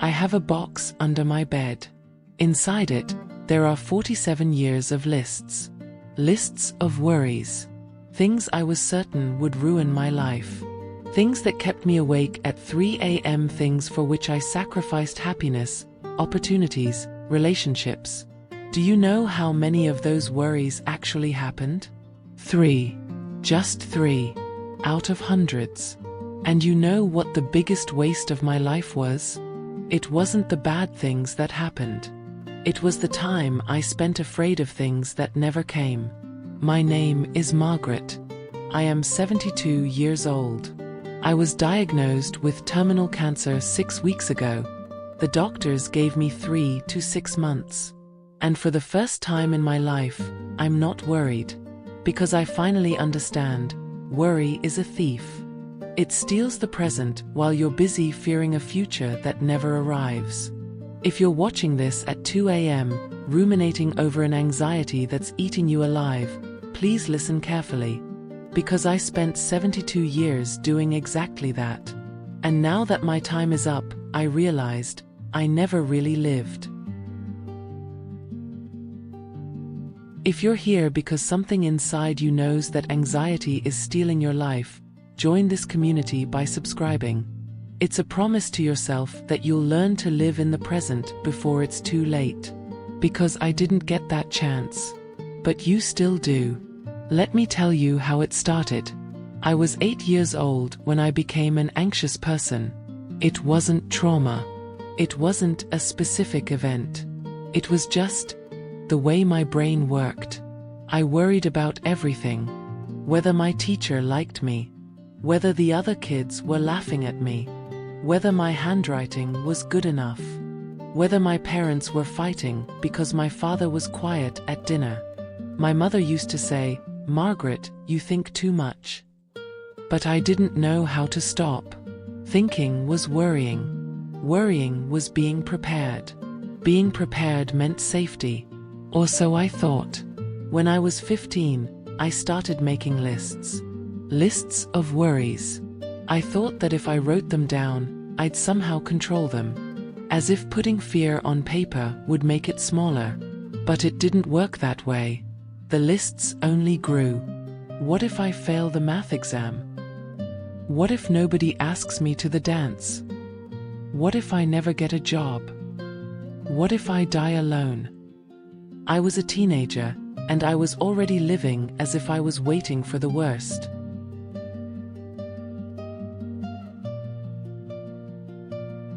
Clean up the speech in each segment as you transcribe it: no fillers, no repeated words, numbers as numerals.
I have a box under my bed. Inside it, there are 47 years of lists. Lists of worries. Things I was certain would ruin my life. Things that kept me awake at 3 a.m. Things for which I sacrificed happiness, opportunities, relationships. Do you know how many of those worries actually happened? 3. Just 3. Out of hundreds. And you know what the biggest waste of my life was? It wasn't the bad things that happened. It was the time I spent afraid of things that never came. My name is Margaret. I am 72 years old. I was diagnosed with terminal cancer 6 weeks ago. The doctors gave me 3 to 6 months. And for the first time in my life, I'm not worried. Because I finally understand, worry is a thief. It steals the present while you're busy fearing a future that never arrives. If you're watching this at 2 a.m., ruminating over an anxiety that's eating you alive, please listen carefully. Because I spent 72 years doing exactly that. And now that my time is up, I realized I never really lived. If you're here because something inside you knows that anxiety is stealing your life, join this community by subscribing. It's a promise to yourself that you'll learn to live in the present before it's too late. Because I didn't get that chance. But you still do. Let me tell you how it started. I was 8 years old when I became an anxious person. It wasn't trauma. It wasn't a specific event. It was just the way my brain worked. I worried about everything. Whether my teacher liked me. Whether the other kids were laughing at me. Whether my handwriting was good enough. Whether my parents were fighting because my father was quiet at dinner. My mother used to say, "Margaret, you think too much." But I didn't know how to stop. Thinking was worrying. Worrying was being prepared. Being prepared meant safety. Or so I thought. When I was 15, I started making lists. Lists of worries. I thought that if I wrote them down, I'd somehow control them. As if putting fear on paper would make it smaller. But it didn't work that way. The lists only grew. What if I fail the math exam? What if nobody asks me to the dance? What if I never get a job? What if I die alone? I was a teenager, and I was already living as if I was waiting for the worst.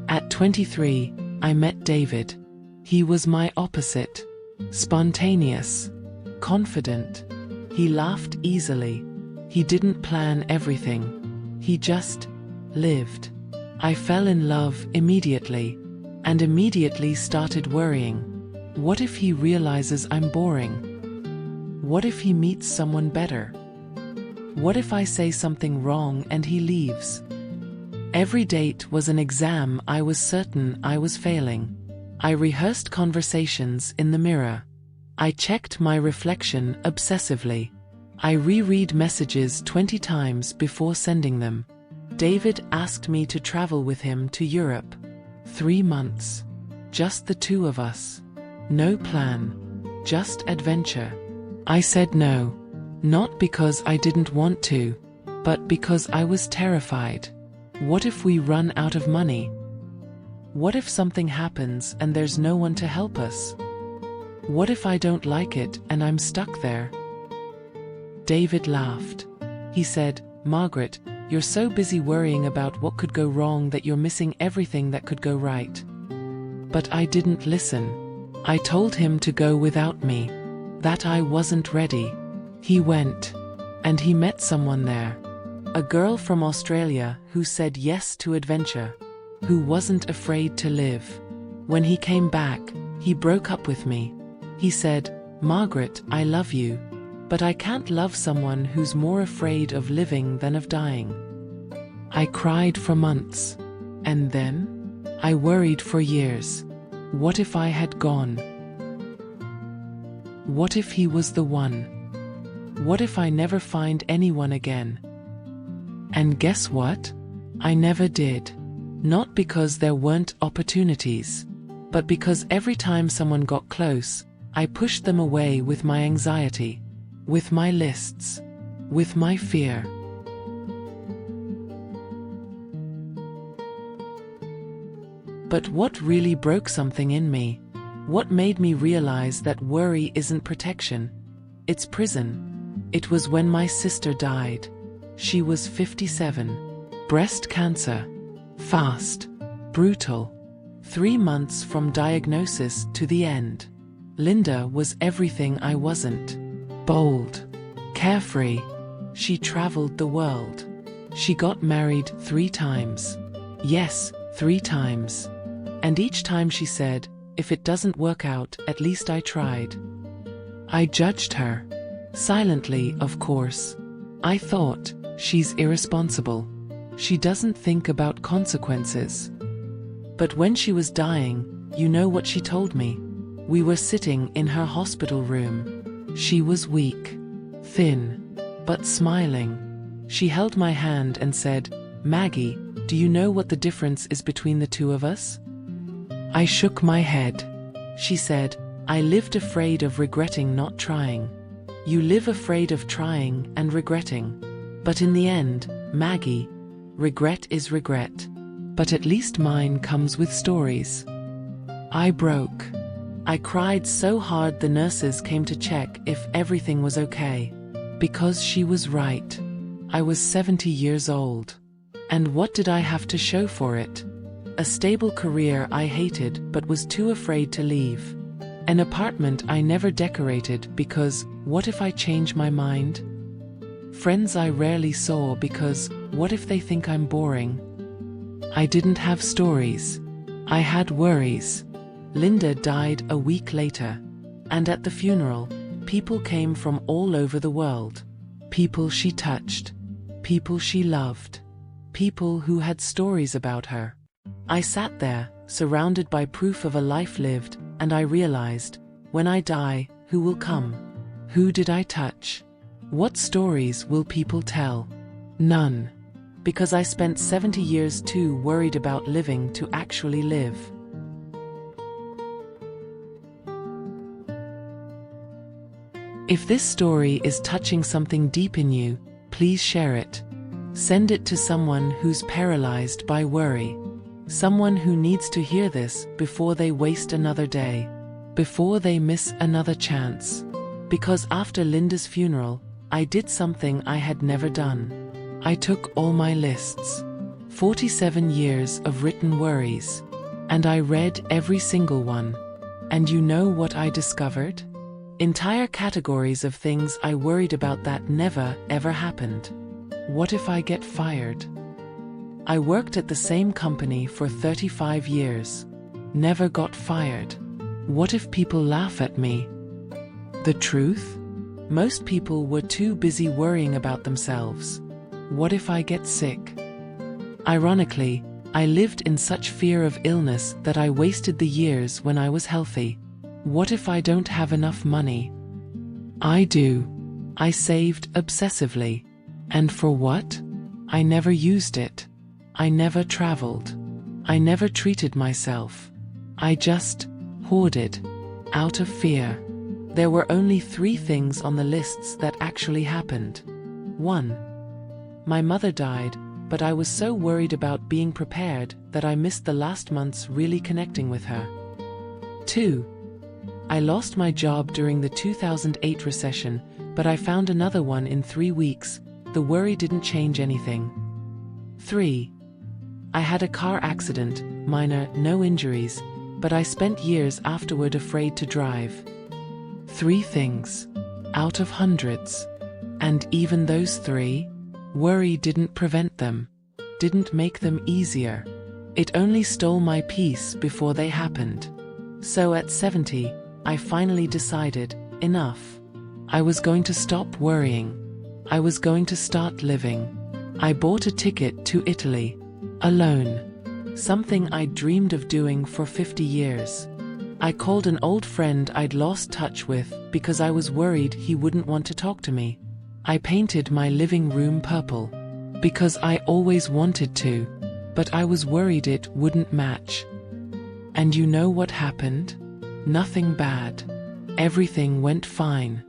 At 23, I met David. He was my opposite. Spontaneous. Confident. He laughed easily. He didn't plan everything. He just lived. I fell in love immediately, and immediately started worrying. What if he realizes I'm boring? What if he meets someone better? What if I say something wrong and he leaves? Every date was an exam I was certain I was failing. I rehearsed conversations in the mirror. I checked my reflection obsessively. I reread messages 20 times before sending them. David asked me to travel with him to Europe. 3 months. Just the two of us. No plan. Just adventure. I said no. Not because I didn't want to, but because I was terrified. What if we run out of money? What if something happens and there's no one to help us? What if I don't like it and I'm stuck there? David laughed. He said, "Margaret, you're so busy worrying about what could go wrong that you're missing everything that could go right." But I didn't listen. I told him to go without me, that I wasn't ready. He went, and he met someone there. A girl from Australia who said yes to adventure, who wasn't afraid to live. When he came back, he broke up with me. He said, "Margaret, I love you, but I can't love someone who's more afraid of living than of dying." I cried for months. And then? I worried for years. What if I had gone? What if he was the one? What if I never find anyone again? And guess what? I never did. Not because there weren't opportunities, but because every time someone got close, I pushed them away with my anxiety, with my lists, with my fear. But what really broke something in me? What made me realize that worry isn't protection? It's prison. It was when my sister died. She was 57. Breast cancer. Fast. Brutal. 3 months from diagnosis to the end. Linda was everything I wasn't. Bold. Carefree. She traveled the world. She got married 3 times. Yes, 3 times. And each time she said, "If it doesn't work out, at least I tried." I judged her. Silently, of course. I thought, she's irresponsible. She doesn't think about consequences. But when she was dying, you know what she told me? We were sitting in her hospital room. She was weak, thin, but smiling. She held my hand and said, "Maggie, do you know what the difference is between the two of us?" I shook my head. She said, "I lived afraid of regretting not trying. You live afraid of trying and regretting. But in the end, Maggie, regret is regret. But at least mine comes with stories." I broke. I cried so hard the nurses came to check if everything was okay. Because she was right. I was 70 years old. And what did I have to show for it? A stable career I hated but was too afraid to leave. An apartment I never decorated because, what if I change my mind? Friends I rarely saw because, what if they think I'm boring? I didn't have stories. I had worries. Linda died a week later. And at the funeral, people came from all over the world. People she touched. People she loved. People who had stories about her. I sat there, surrounded by proof of a life lived, and I realized, when I die, who will come? Who did I touch? What stories will people tell? None. Because I spent 70 years too worried about living to actually live. If this story is touching something deep in you, please share it. Send it to someone who's paralyzed by worry. Someone who needs to hear this before they waste another day. Before they miss another chance. Because after Linda's funeral, I did something I had never done. I took all my lists. 47 years of written worries. And I read every single one. And you know what I discovered? Entire categories of things I worried about that never, ever happened. What if I get fired? I worked at the same company for 35 years. Never got fired. What if people laugh at me? The truth? Most people were too busy worrying about themselves. What if I get sick? Ironically, I lived in such fear of illness that I wasted the years when I was healthy. What if I don't have enough money? I do. I saved obsessively. And for what? I never used it. I never traveled. I never treated myself. I just hoarded. Out of fear. There were only 3 things on the lists that actually happened. 1. My mother died, but I was so worried about being prepared that I missed the last months really connecting with her. 2. I lost my job during the 2008 recession, but I found another one in 3 weeks. The worry didn't change anything. 3. I had a car accident, minor, no injuries, but I spent years afterward afraid to drive. 3 things. Out of hundreds. And even those 3, worry didn't prevent them. Didn't make them easier. It only stole my peace before they happened. So at 70, I finally decided, enough. I was going to stop worrying. I was going to start living. I bought a ticket to Italy. Alone. Something I'd dreamed of doing for 50 years. I called an old friend I'd lost touch with because I was worried he wouldn't want to talk to me. I painted my living room purple. Because I always wanted to. but I was worried it wouldn't match. And you know what happened? Nothing bad. Everything went fine.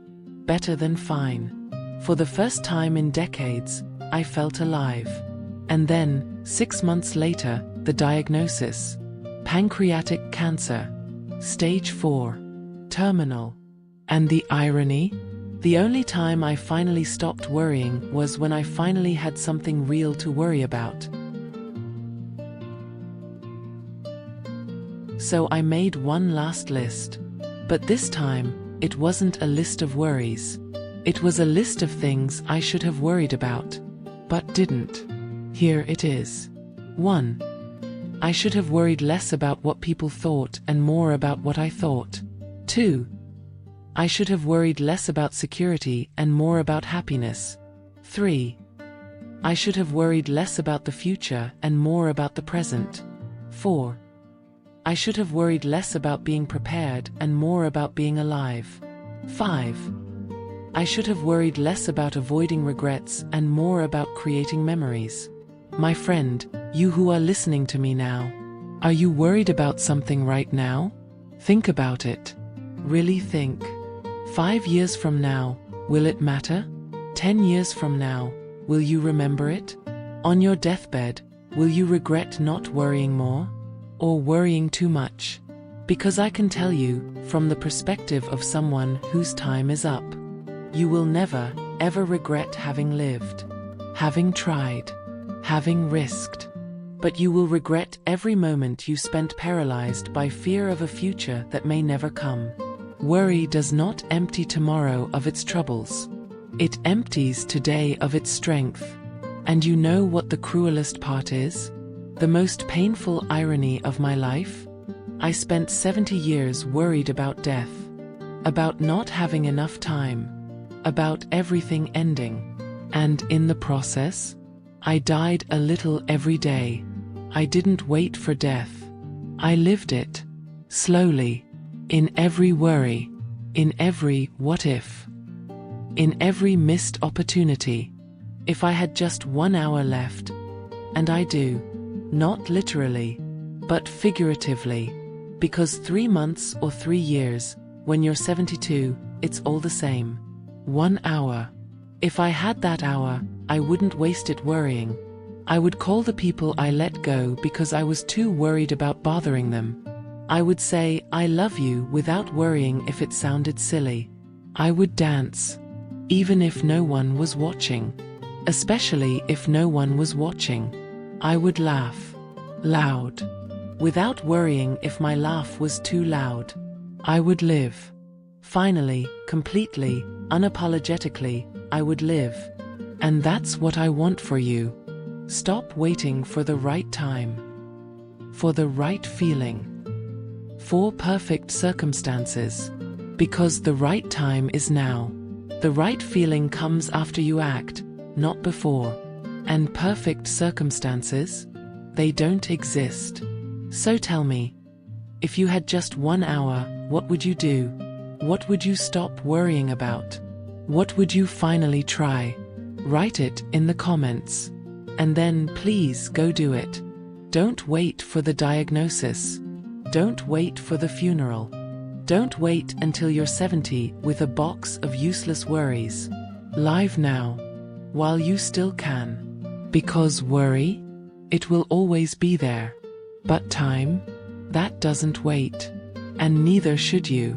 Better than fine. For the first time in decades, I felt alive. And then, 6 months later, the diagnosis. Pancreatic cancer. Stage 4. Terminal. And the irony? The only time I finally stopped worrying was when I finally had something real to worry about. So I made one last list. But this time, it wasn't a list of worries. It was a list of things I should have worried about, but didn't. Here it is. 1. I should have worried less about what people thought and more about what I thought. 2. I should have worried less about security and more about happiness. 3. I should have worried less about the future and more about the present. 4. I should have worried less about being prepared and more about being alive. 5. I should have worried less about avoiding regrets and more about creating memories. My friend, you who are listening to me now, are you worried about something right now? Think about it. Really think. 5 years from now, will it matter? 10 years from now, will you remember it? On your deathbed, will you regret not worrying more? Or worrying too much? Because I can tell you, from the perspective of someone whose time is up, you will never, ever regret having lived, having tried, having risked. But you will regret every moment you spent paralyzed by fear of a future that may never come. Worry does not empty tomorrow of its troubles. It empties today of its strength. And you know what the cruelest part is? The most painful irony of my life? I spent 70 years worried about death, about not having enough time, about everything ending. And in the process, I died a little every day. I didn't wait for death. I lived it, slowly, in every worry, in every what if, in every missed opportunity. If I had just 1 hour left, and I do, not literally, but figuratively, because 3 months or 3 years, when you're 72, it's all the same. 1 hour. If I had that hour, I wouldn't waste it worrying. I would call the people I let go because I was too worried about bothering them. I would say, I love you without worrying if it sounded silly. I would dance, even if no one was watching. Especially if no one was watching. I would laugh, loud, without worrying if my laugh was too loud. I would live. Finally, completely, unapologetically, I would live. And that's what I want for you. Stop waiting for the right time, for the right feeling, for perfect circumstances, because the right time is now. The right feeling comes after you act, not before. And perfect circumstances? They don't exist. So tell me, if you had just 1 hour, what would you do? What would you stop worrying about? What would you finally try? Write it in the comments. And then please go do it. Don't wait for the diagnosis. Don't wait for the funeral. Don't wait until you're 70 with a box of useless worries. Live now, while you still can. Because worry? It will always be there. But time? That doesn't wait. And neither should you.